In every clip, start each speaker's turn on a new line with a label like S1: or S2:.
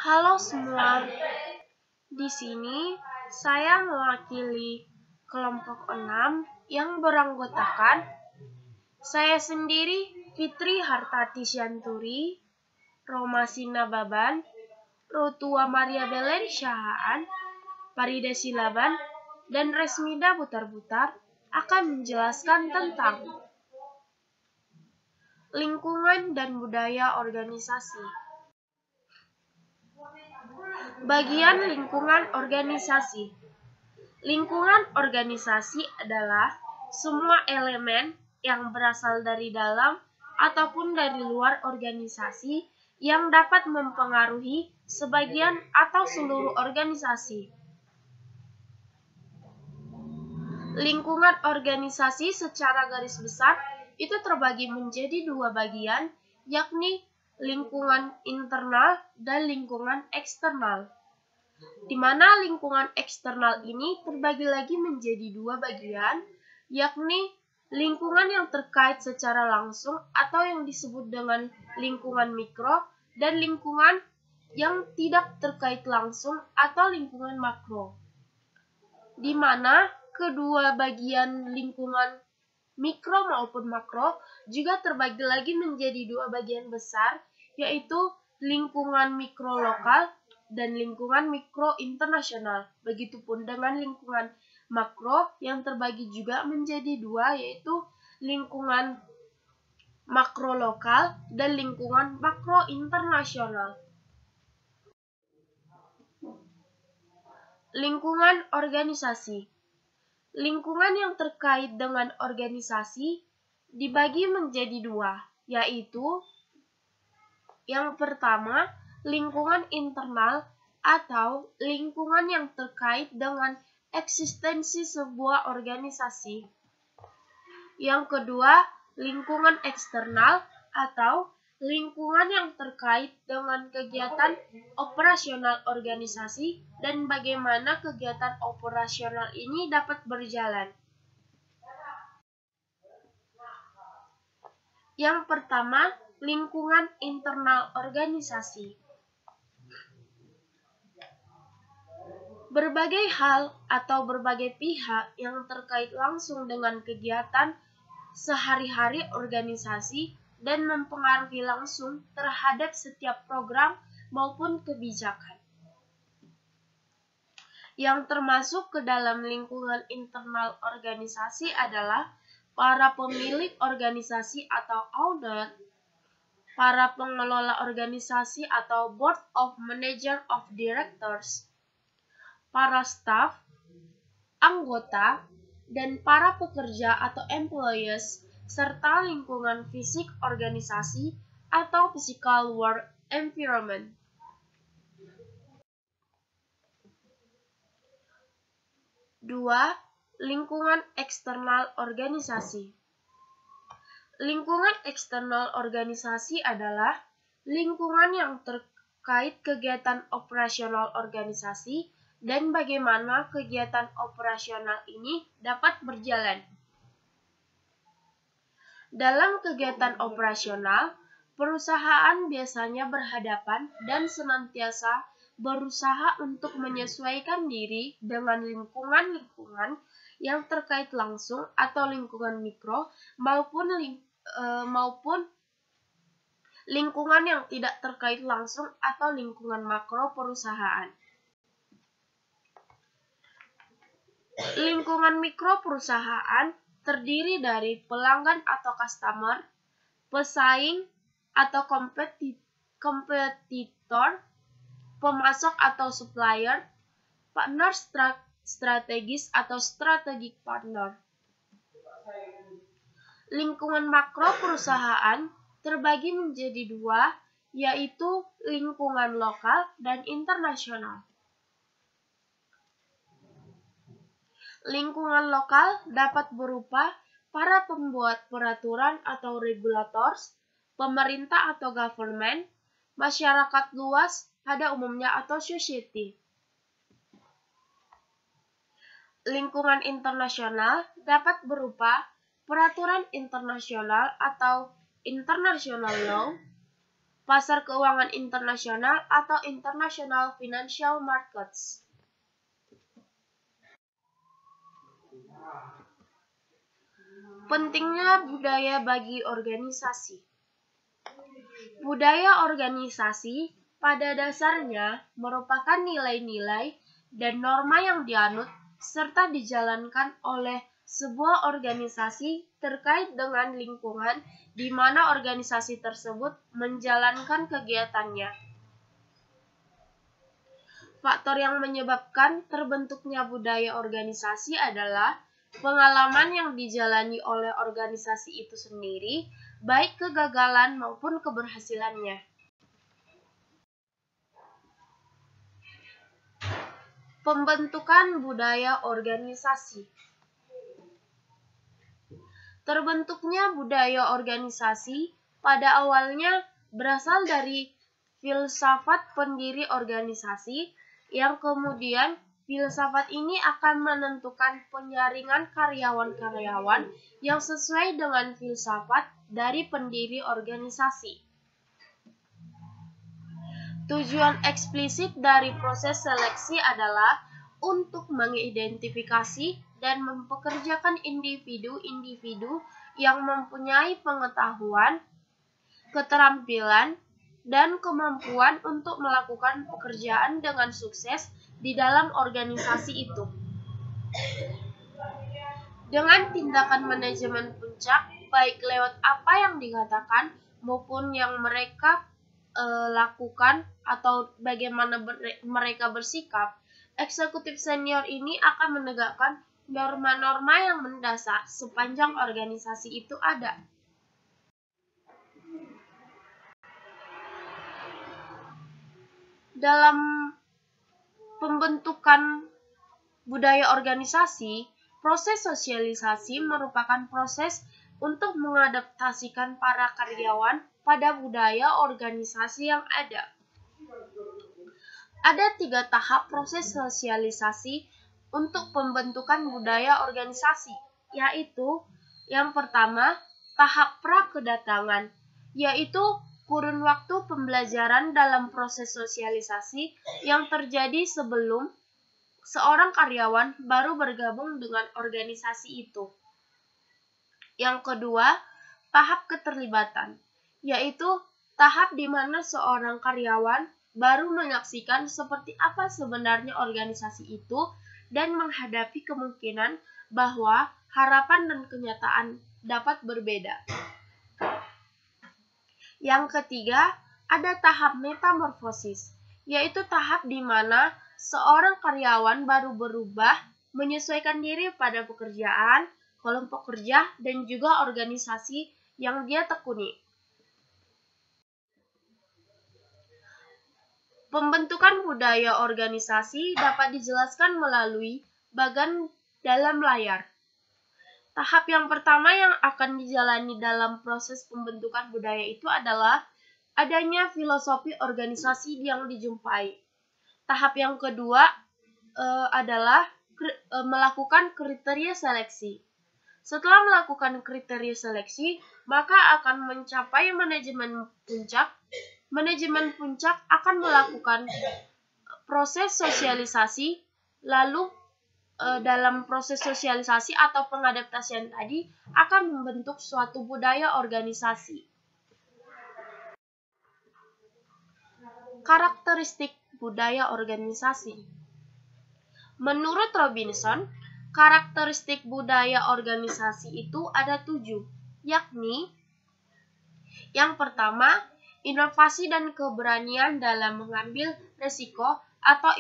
S1: Halo semua, di sini saya mewakili kelompok 6 yang beranggotakan saya sendiri, Fitri Hartati Syanturi, Roma Sinababan, Rotua Maria Belen Syahaan, Parida Silaban, dan Resmida Butar-Butar akan menjelaskan tentang lingkungan dan budaya organisasi. Bagian lingkungan organisasi. Lingkungan organisasi adalah semua elemen yang berasal dari dalam ataupun dari luar organisasi yang dapat mempengaruhi sebagian atau seluruh organisasi. Lingkungan organisasi secara garis besar itu terbagi menjadi dua bagian, yakni lingkungan internal dan lingkungan eksternal. Di mana lingkungan eksternal ini terbagi lagi menjadi dua bagian, yakni lingkungan yang terkait secara langsung atau yang disebut dengan lingkungan mikro dan lingkungan yang tidak terkait langsung atau lingkungan makro. Di mana kedua bagian lingkungan mikro maupun makro juga terbagi lagi menjadi dua bagian besar, yaitu lingkungan mikro lokal dan lingkungan mikro internasional. Begitupun dengan lingkungan makro yang terbagi juga menjadi dua, yaitu lingkungan makro lokal dan lingkungan makro internasional. Lingkungan organisasi. Lingkungan yang terkait dengan organisasi dibagi menjadi dua, yaitu yang pertama, lingkungan internal atau lingkungan yang terkait dengan eksistensi sebuah organisasi. Yang kedua, lingkungan eksternal atau lingkungan yang terkait dengan kegiatan operasional organisasi dan bagaimana kegiatan operasional ini dapat berjalan. Yang pertama, lingkungan internal organisasi. Berbagai hal atau berbagai pihak yang terkait langsung dengan kegiatan sehari-hari organisasi dan mempengaruhi langsung terhadap setiap program maupun kebijakan. Yang termasuk ke dalam lingkungan internal organisasi adalah para pemilik organisasi atau owner, para pengelola organisasi atau board of manager of directors, para staf, anggota, dan para pekerja atau employees, serta lingkungan fisik organisasi atau physical work environment. Dua, lingkungan eksternal organisasi. Lingkungan eksternal organisasi adalah lingkungan yang terkait kegiatan operasional organisasi dan bagaimana kegiatan operasional ini dapat berjalan. Dalam kegiatan operasional, perusahaan biasanya berhadapan dan senantiasa berusaha untuk menyesuaikan diri dengan lingkungan-lingkungan yang terkait langsung atau lingkungan mikro maupun lingkungan yang tidak terkait langsung atau lingkungan makro perusahaan. Lingkungan mikro perusahaan terdiri dari pelanggan atau customer, pesaing atau kompetitor, pemasok atau supplier, partner strategis atau strategic partner. Lingkungan makro perusahaan terbagi menjadi dua, yaitu lingkungan lokal dan internasional. Lingkungan lokal dapat berupa para pembuat peraturan atau regulators, pemerintah atau government, masyarakat luas pada umumnya atau society. Lingkungan internasional dapat berupa peraturan internasional atau international law, pasar keuangan internasional atau international financial markets. Pentingnya budaya bagi organisasi. Budaya organisasi pada dasarnya merupakan nilai-nilai dan norma yang dianut serta dijalankan oleh sebuah organisasi terkait dengan lingkungan di mana organisasi tersebut menjalankan kegiatannya. Faktor yang menyebabkan terbentuknya budaya organisasi adalah pengalaman yang dijalani oleh organisasi itu sendiri, baik kegagalan maupun keberhasilannya. Pembentukan budaya organisasi. Terbentuknya budaya organisasi pada awalnya berasal dari filsafat pendiri organisasi, yang kemudian filsafat ini akan menentukan penyaringan karyawan-karyawan yang sesuai dengan filsafat dari pendiri organisasi. Tujuan eksplisit dari proses seleksi adalah untuk mengidentifikasi dan mempekerjakan individu-individu yang mempunyai pengetahuan, keterampilan, dan kemampuan untuk melakukan pekerjaan dengan sukses di dalam organisasi itu. Dengan tindakan manajemen puncak, baik lewat apa yang dikatakan maupun yang mereka lakukan atau bagaimana mereka bersikap, eksekutif senior ini akan menegakkan norma-norma yang mendasar sepanjang organisasi itu ada. Dalam pembentukan budaya organisasi, proses sosialisasi merupakan proses untuk mengadaptasikan para karyawan pada budaya organisasi yang ada. Ada 3 tahap proses sosialisasi untuk pembentukan budaya organisasi, yaitu yang pertama, tahap pra-kedatangan, yaitu kurun waktu pembelajaran dalam proses sosialisasi yang terjadi sebelum seorang karyawan baru bergabung dengan organisasi itu. Yang kedua, tahap keterlibatan, yaitu tahap di mana seorang karyawan baru menyaksikan seperti apa sebenarnya organisasi itu dan menghadapi kemungkinan bahwa harapan dan kenyataan dapat berbeda. Yang ketiga, ada tahap metamorfosis, yaitu tahap di mana seorang karyawan baru berubah menyesuaikan diri pada pekerjaan, kelompok kerja, dan juga organisasi yang dia tekuni. Pembentukan budaya organisasi dapat dijelaskan melalui bagan dalam layar. Tahap yang pertama yang akan dijalani dalam proses pembentukan budaya itu adalah adanya filosofi organisasi yang dijumpai. Tahap yang kedua adalah melakukan kriteria seleksi. Setelah melakukan kriteria seleksi, maka akan mencapai manajemen puncak. Manajemen puncak akan melakukan proses sosialisasi, lalu dalam proses sosialisasi atau pengadaptasian tadi akan membentuk suatu budaya organisasi. Karakteristik budaya organisasi. Menurut Robinson, karakteristik budaya organisasi itu ada 7, yakni yang pertama, inovasi dan keberanian dalam mengambil risiko atau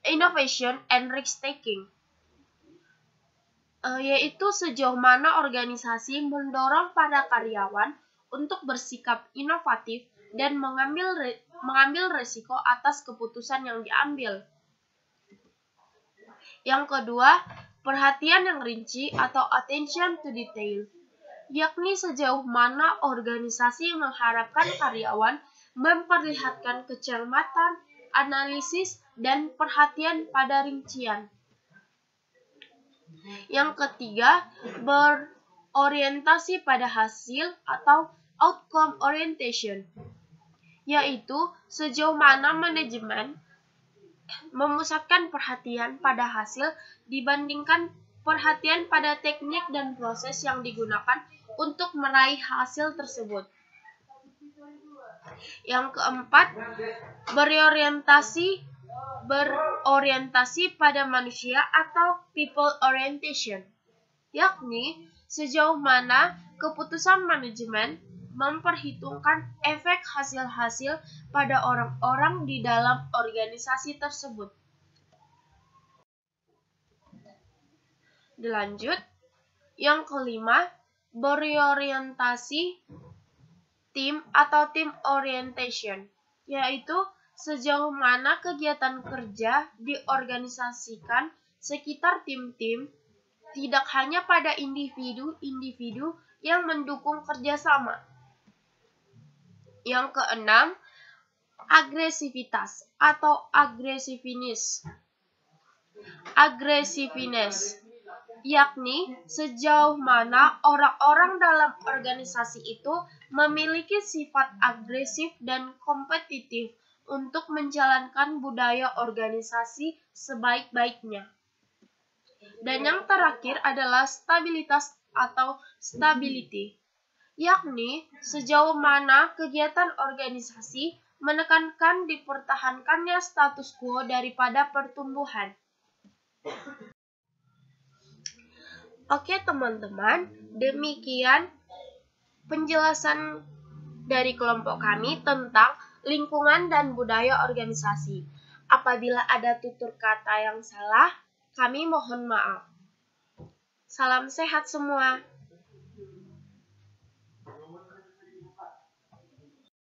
S1: innovation and risk taking, yaitu sejauh mana organisasi mendorong para karyawan untuk bersikap inovatif dan mengambil risiko atas keputusan yang diambil. Yang kedua, perhatian yang rinci atau attention to detail, yakni sejauh mana organisasi mengharapkan karyawan memperlihatkan kecermatan, analisis, dan perhatian pada rincian. Yang ketiga, berorientasi pada hasil atau outcome orientation, yaitu sejauh mana manajemen memusatkan perhatian pada hasil dibandingkan perhatian pada teknik dan proses yang digunakan untuk meraih hasil tersebut. Yang keempat, berorientasi pada manusia atau people orientation, yakni sejauh mana keputusan manajemen memperhitungkan efek hasil-hasil pada orang-orang di dalam organisasi tersebut. Dilanjut, yang kelima, berorientasi tim atau team orientation, yaitu sejauh mana kegiatan kerja diorganisasikan sekitar tim-tim, tidak hanya pada individu-individu yang mendukung kerjasama. Yang keenam, agresivitas atau agresivitas, yakni sejauh mana orang-orang dalam organisasi itu memiliki sifat agresif dan kompetitif untuk menjalankan budaya organisasi sebaik-baiknya. Dan yang terakhir adalah stabilitas atau stability, yakni sejauh mana kegiatan organisasi menekankan dipertahankannya status quo daripada pertumbuhan. Oke teman-teman, demikian penjelasan dari kelompok kami tentang lingkungan dan budaya organisasi. Apabila ada tutur kata yang salah, kami mohon maaf. Salam sehat semua.